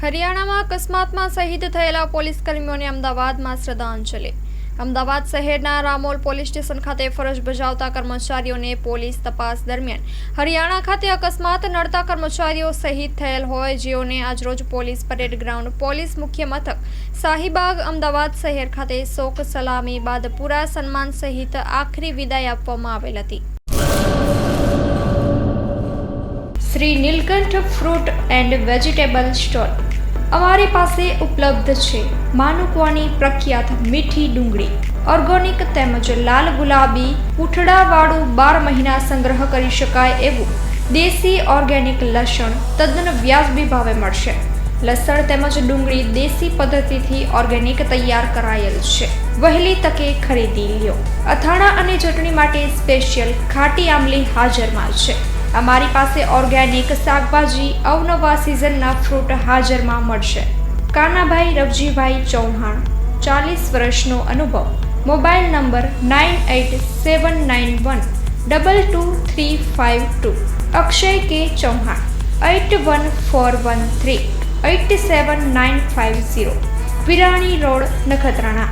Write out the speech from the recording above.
હરિયાણામાં અકસ્માતમાં શહીદ થયેલા પોલીસ કર્મીઓને અમદાવાદમાં શ્રદ્ધાંજલિ। અમદાવાદ શહેરના રામોલ પોલીસ સ્ટેશન ખાતે ફરજ બજાવતા કર્મચારીઓને પોલીસ તપાસ દરમિયાન હરિયાણા ખાતે અકસ્માત નડતા કર્મચારીઓ શહીદ થયેલ હોય જેઓને આજરોજ પોલીસ પરેડ ગ્રાઉન્ડ પોલીસ મુખ્ય મથક શાહીબાગ અમદાવાદ શહેર ખાતે શોક સલામી બાદ પૂરા સન્માન સહિત આખરી વિદાય આપવામાં આવેલ હતી। Shri Nilkanth fruit and vegetable store અમારી પાસે ઉપલબ્ધ છે માનુકવાની પ્રખ્યાત મીઠી ડુંગળી, ઓર્ગેનિક તેમજ લાલ ગુલાબી પૂંઠડાવાળું 12 મહિના સંગ્રહ કરી શકાય એવું દેશી ઓર્ગેનિક લસણ તદ્દન વ્યાજબી ભાવે મળશે। લસણ તેમજ ડુંગળી દેશી પદ્ધતિથી ઓર્ગેનિક તૈયાર કરાયેલ છે, વહેલી તકે ખરીદી લ્યો। અથાણા અને ચટણી માટે સ્પેશિયલ ખાટી આમલી હાજરમાં છે। અમારી પાસે ઓર્ગેનિક શાકભાજી અવનવા સિઝનના ફ્રૂટ હાજરમાં મળશે। કાનાભાઈ રવજીભાઈ ચૌહાણ, 40 વર્ષનો અનુભવ। Mobile number 9879122352। અક્ષય કે ચૌહાણ 8141387950। વિરાણી રોડ, નખત્રાણા।